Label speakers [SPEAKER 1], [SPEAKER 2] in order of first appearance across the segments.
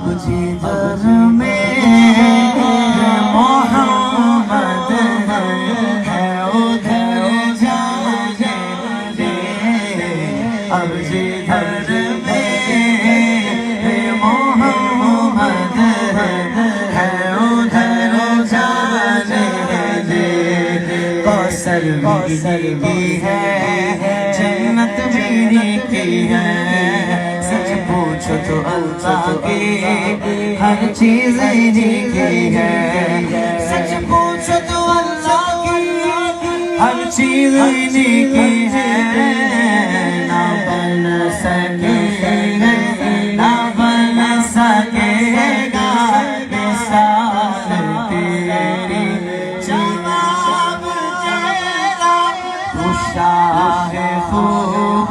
[SPEAKER 1] अब जिधर में मोहम्मद है उधर जाने दे। अब जिधर में मोहम्मद है उधर जाने दे। कौसर भी है जन्नत मेरी की है। सच पूछो तो अल्लाह की हर चीज की है। सच पूछो तो अल्लाह की हर चीज की है। ना बन सकेगा ना बन सकेगा मिसाल तेरी। जवाब तेरा खुशा है खूब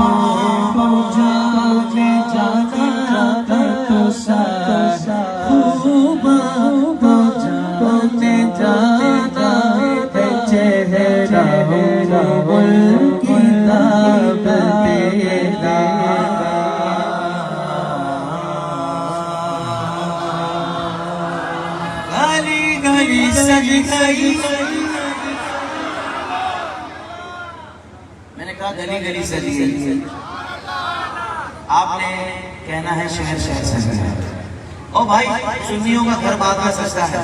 [SPEAKER 1] मैंने कहा गली गली सजी गई। आपने कहना है शहर शहर सजा है। ओ भाई सुन्नियों का घर बाद में सजता है।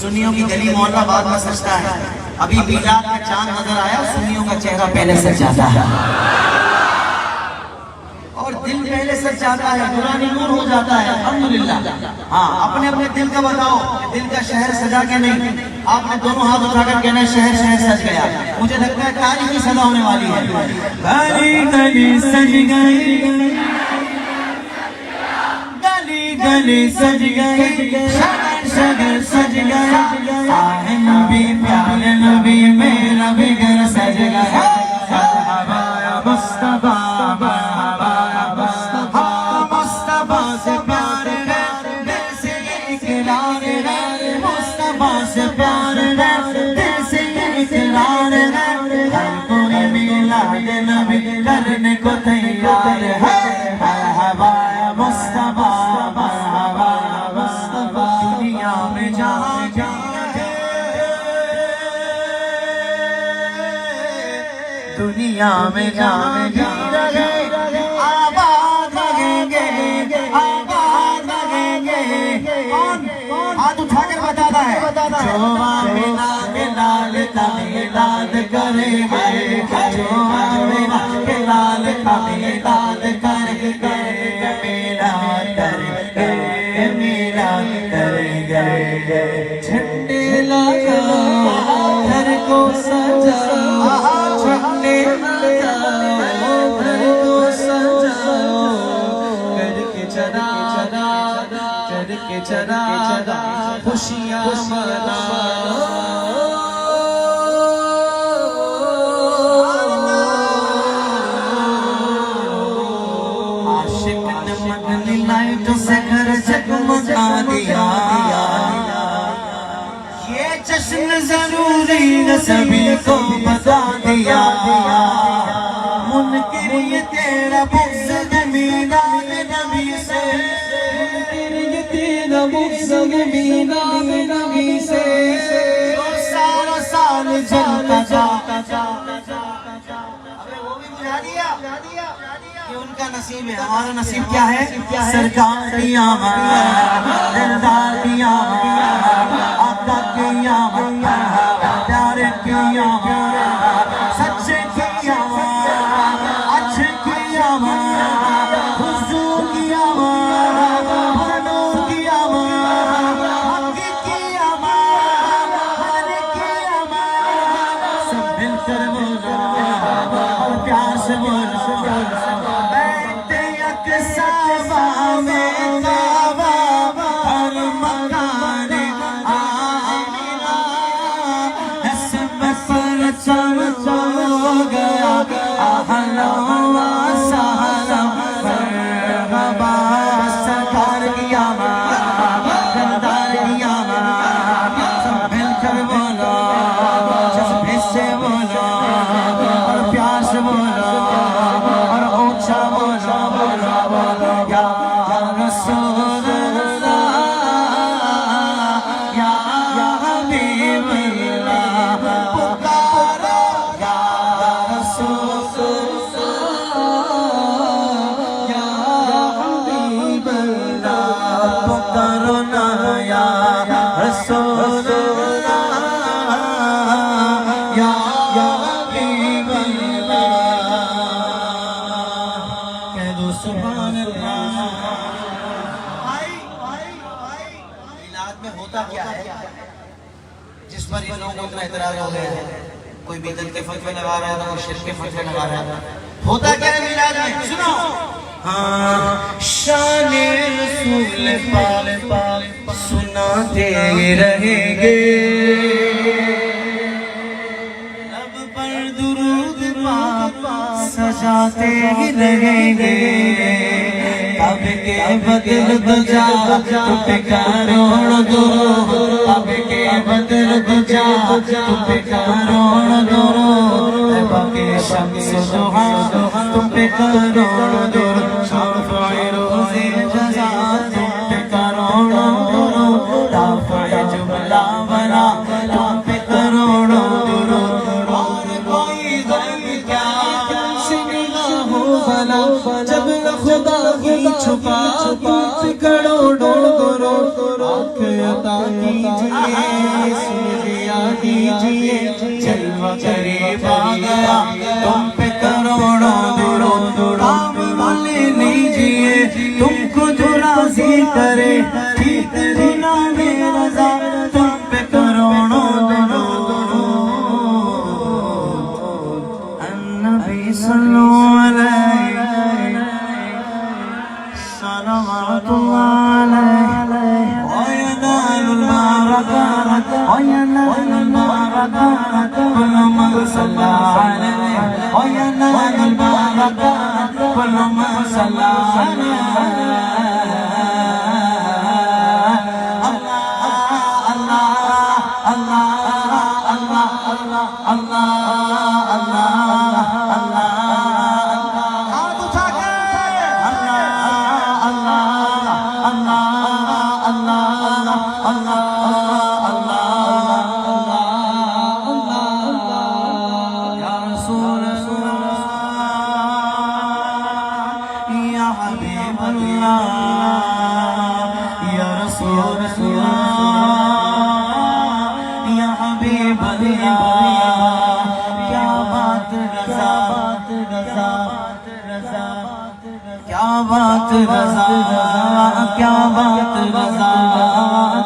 [SPEAKER 1] सुन्नियों की गली मोहल्ला बाद में सजता है। अभी मीलाद का चांद नजर आया सुन्नियों का चेहरा पहले सज जाता है और दिल पहले सज जाता है। नूरानी नूर हो जाता है अल्हम्दुलिल्लाह। हाँ अपने अपने दिल का बताओ दिल का शहर सजा के नहीं। आपने दोनों हाथ उठाकर कहना शहर शहर सज गया। मुझे लगता है तारीख की सजा होने वाली है। गली गली सज गई गली गली सज गई शहर शहर सज गया। आए नबी प्यारे नबी मेरा भी घर सज गया। मुस्तफा मुस्तफा से प्यार है दिल से इकरार है। मुस्तफा से प्यार है दिल से इकरार है। हर कोई मिलाद नबी करने को तैयार है। मरहबा मुस्तफा मरहबा मुस्तफा। दुनिया में जहाँ दुनिया में जहाँ आबाद लगेंगे आबाद लगेंगे। हाथ उठाकर बताता है जो आमिना के लाल का मिलाद करेंगे। जो आमिना के लाल का मिलाद करेंगे मिलाद करेंगे मिलाद करेंगे। झंडे लगाओ घर को सजाओ झंडे लगाओ घर को सजाओ। करके चला करके चला खुशियाँ मनाओ। आशिक ने मदनी लाइटों से घर जगमगा दिया। ये जश्न जरूरी न सभी को बता दिया। मुनकिर ये तेरा बुग़्ज़ मीलाद नबी से। मुनकिर ये तेरा बुग़्ज़ मीलाद नबी से। जो सारा साल जलता जा। अबे वो भी बुझा दिया कि उनका नसीब है। हमारा नसीब क्या है? सरकार की आमद दिलदार की आमद आका की आमद प्यारे की आमद सच्चे की आमद अच्छे की आमद हुजूर की आमद नूर की आमद हक़ की आमद हरे की आमद। सब मिलकर बोलो और प्यार से बोलो बैठे यकसावा में काबा हर मकान आमिना। नस्ब पर चमक गया अहला व सहला मरहबा। सरकार की आमद दिलदार की आमद। सब मिलकर बोलो जज्बे से बोलो या हबीब अल्लाह, कह दो सुभान अल्लाह। मिलाद में होता क्या है जिस पर इन लोगों को एतराज हो गया है? कोई बिदअत के फतवे लगा रहा है, कोई शिर्क के फतवे लगा रहा है। होता क्या है मिलाद में? सुनो। हाँ, शान रसूल पाक सुनाते रहेंगे, लब पर दुरूद पाक सजाते ही रहेंगे। अब के बदल दुजा तुम पे करोड़ दुरूद, अब के बदल दुजा तुम पे करोड़ दुरूद, बाकी शम्स दुहा तुम पे करोड़ दुरूद, शाफ़ी रोज़े जज़ा तुम पे करोड़ दुरूद, राफ़े जुमला बना तुम पे करोड़ दुरूद। और कोई गम क्या सिला हो भला, जब खुदा ही छुपा तुम पे करोड़ दुरूद। आँख अता कीजिए, सुनिया कीजिए, जलवा करीब आ गया तुम पे करोड़ों दुरूद। काम वाले लीजिए तुमको जो राज़ी करे, ठीक गुना में रज़ा तुम पे करोड़ों दुरूद। अन्नबी सल्लल्लाहु अलैहि सल्लल्लाहु अलैहि वयनालुल बरकात वयनालुल बरकात कुल मन सल्ला अलैहि वयनालुल बरकात कुल मन सल्ला अलैहि। क्या बात रज़ा, क्या बात रज़ा,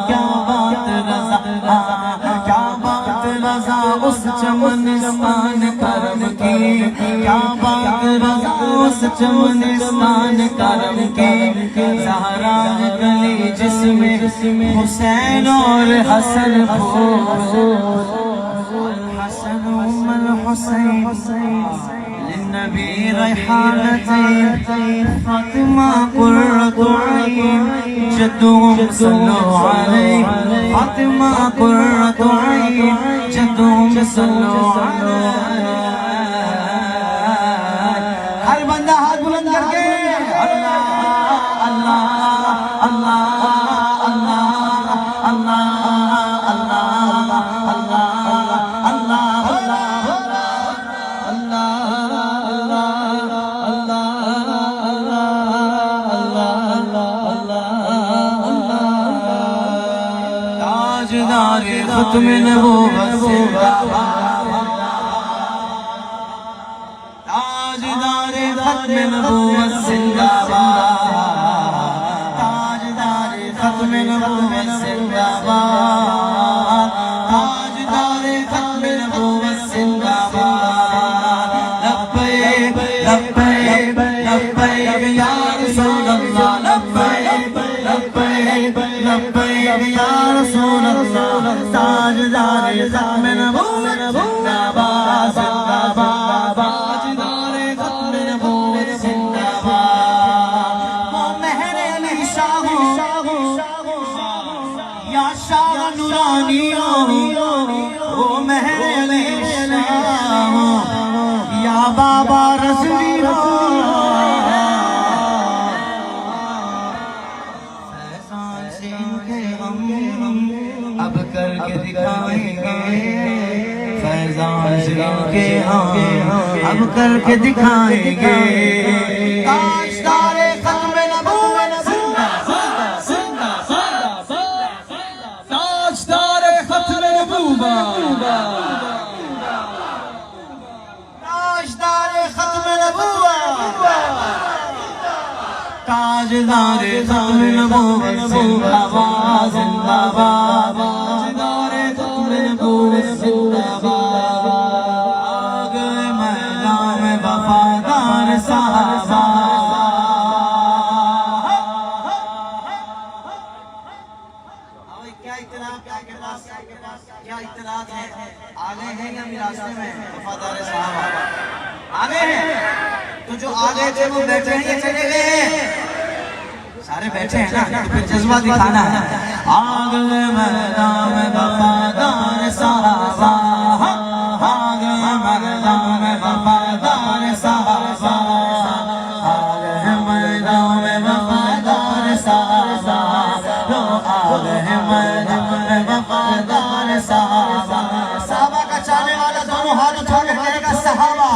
[SPEAKER 1] क्या बात रज़ा, क्या बात रज़ा उस चमनिस्तान करम की, क्या बात रज़ा उस चमनिस्तान करम की। ज़हरा गली जिसमें हुसैन और हसन हसन उम्मल हुसैन नबी रैहानतैन फातिमा कुर्रतु ऐन जद्दुहुम सल्लु अलैहि, फातिमा कुर्रतु ऐन जद्दुहुम सल्लु अलैहि। हर बंदा हाथ बुलंद करके अल्लाह अल्लाह अल्लाह अल्लाह अल्लाह खत्म नबूवत जिंदाबाद, ताजदारे खत्म नबूवत जिंदाबाद, ताजदारे खत्म नबूवत जिंदाबाद, ताजदारे खत्म नबूवत जिंदाबाद। लब्बैक लब्बैक लब्बैक या रसूल अल्लाह, लब्बैक लब्बैक लब्बैक या रसूल अल्लाह। ताजदारे खत्म नबूवत जिंदाबाद, जिंदाबाद, ताजदारे खत्म नबूवत जिंदाबाद। वो महर अली शाह या शाह नूरानी वो महर अली शाह या बाबा रज़वी हो। फैज़ान से इनके हम अब करके दिखाएंगे, फैज़ान से इनके हम अब करके दिखाएंगे। ताजदारे खत्म नबूवत जिंदाबाद, जिंदाबाद, ताजदारे खत्म नबूवत। ताजदारे खत्म नबूवत जिंदाबाद जिंदाबाद, ताजदारे खत्म नबूवत जिंदाबाद। आ गए मैदान में वफादार साहबा। क्या इत्तलात क्या इत्तलात है? आगे हैं या भी रास्ते में वफादार साहबा? आगे हैं। तो जो आगे थे वो बैठे हैं या चले गए हैं? सारे बैठे हैं ना, तो फिर जज्बा दिखाना है। आगे मैदान में वफादार साहबा, आगे मैदान में वफादार साहबा, आगे मैदान में वफादार साहबा, लो आगे मैदान में वफादार साहबा। साहबा का चाहने वाला दोनों हाथ उठा कर कहेगा साहबा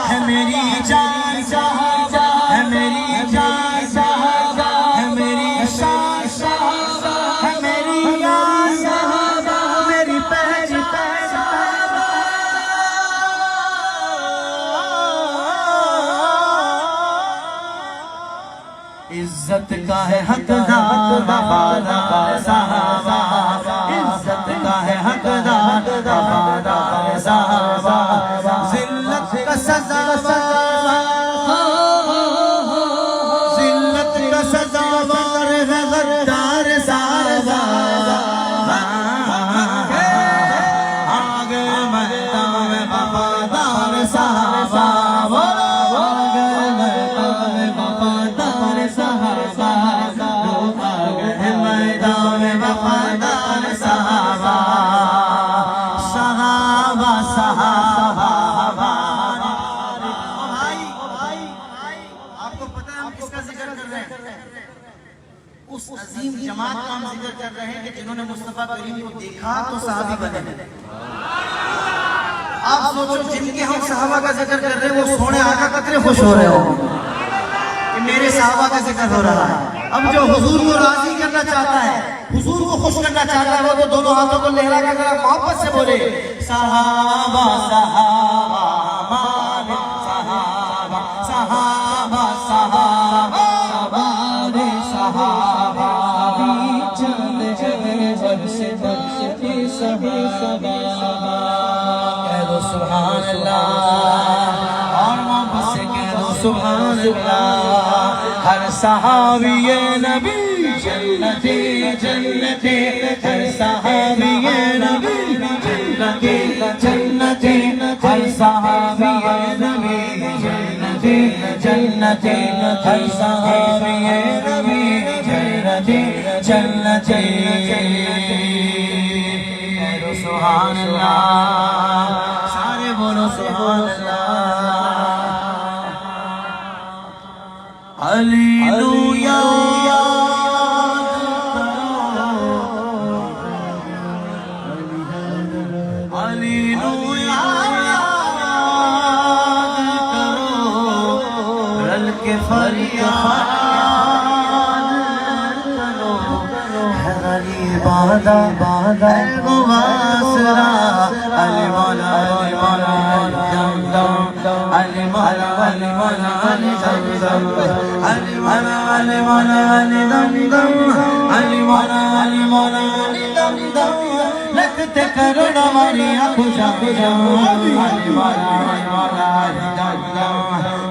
[SPEAKER 1] है मेरी जान, साहबा है मेरी जान, साहबा है मेरी शान, साहबा है मेरी यार, साहबा मेरी पहचान, साहबा। इज्जत का है हकदार वफादार साहबा, इज्जत का है हकदार वफादार साहबा, जिल्लत का सजावार, जिल्लत का सजावार है गद्दार साहबा। आगे मैदान में वफादार साहबा, आगे मैदान में वफादार साहबा, आगे मैदान में वफादार साहबा, साहबा साहबा। आपको पता है हम किसका जिक्र कर रहे हैं? उस अजीम जमात का हम जिक्र कर रहे हैं कि जिन्होंने मुस्तफा करीम को देखा तो सहाबी बने। आप सोचो जिनके हम सहाबा का जिक्र कर रहे हैं वो सोने आका कितने खुश हो रहे हो कि मेरे सहाबा का जिक्र हो रहा है। अब जो हुजूर को राजी करना चाहता है, हुजूर को खुश करना चाहता है, वो तो दोनों हाथों को लहरा कर मोहब्बत से बोले सहाबा सहाबा हमारे सहाबा, सहाबा सहाबा हमारे सहाबा, चंद जगह बरसे बरसे सहाबा। कह दो सुभान अल्लाह और मोहब्बत से कह दो सुभान अल्लाह। हर सहाबी ये नबी जन्नती जन्नती, हर सहाबी ये नबी जन्नती जन्नती, हर सहाबी ये नबी जन्नती जन्नती, हर सहाबी ये नबी जन्नती जन्नती। बोलो सुभान अल्लाह, सारे बोलो सुभान अल्लाह। हालेलुया हालेलुया करो, रल के फरियाद करो, है गरीब बादा बादा वासरा, अली मौला अली मौला दम दम, अली मौला अली मौला अली दम दम, अली मौला अली मौला अली दम दम, अली मौला अली मौला अली दम दम। लगते करुणा मारिया खुशा खुशा, अली मौला अली मौला अली दम दम,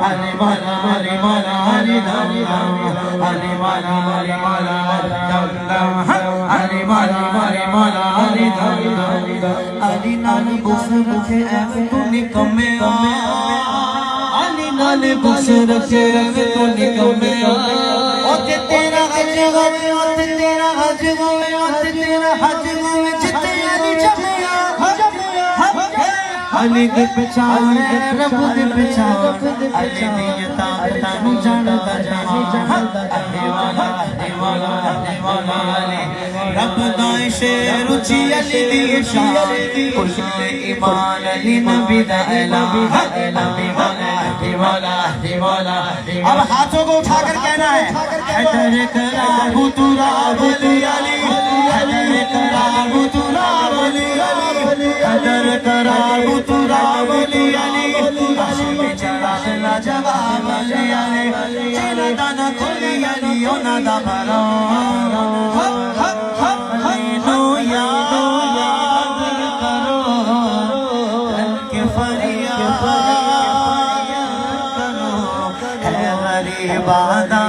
[SPEAKER 1] अली मौला अली मौला अली दम दम, अली मौला अली मौला अली दम दम, अली मौला अली मौला अली दम दम। अली नाल बुस रखे ऐसे तू निकम्मे, अली नाल बुस रखे ऐसे तू निकम्मे, ओते तेरा हज होवे, ओते तेरा हज होवे, ओते तेरा हज होवे, जिते अली जमिया अली दे पहचान रब दे पहचान, अली नियता तानू जानदा जहां, अली वाला अली वाला अली वाला अली रब दा शेर उची अली दी शान, कुल ईमान अली नबी दा ऐलान, अली वाला अली वाला अली वाला। अब हाथों को उठाकर कहना है हैदर करार तुरा वली अली, हैदर करार तुरा वली अली, हैदर करार तुरा वली अली, हाशिम चढ़ा जवाब वाले आले जिना दाना खुली अली ओना दा भरो हक हक हक नो याद करो के फरियाद करो है गरीबादा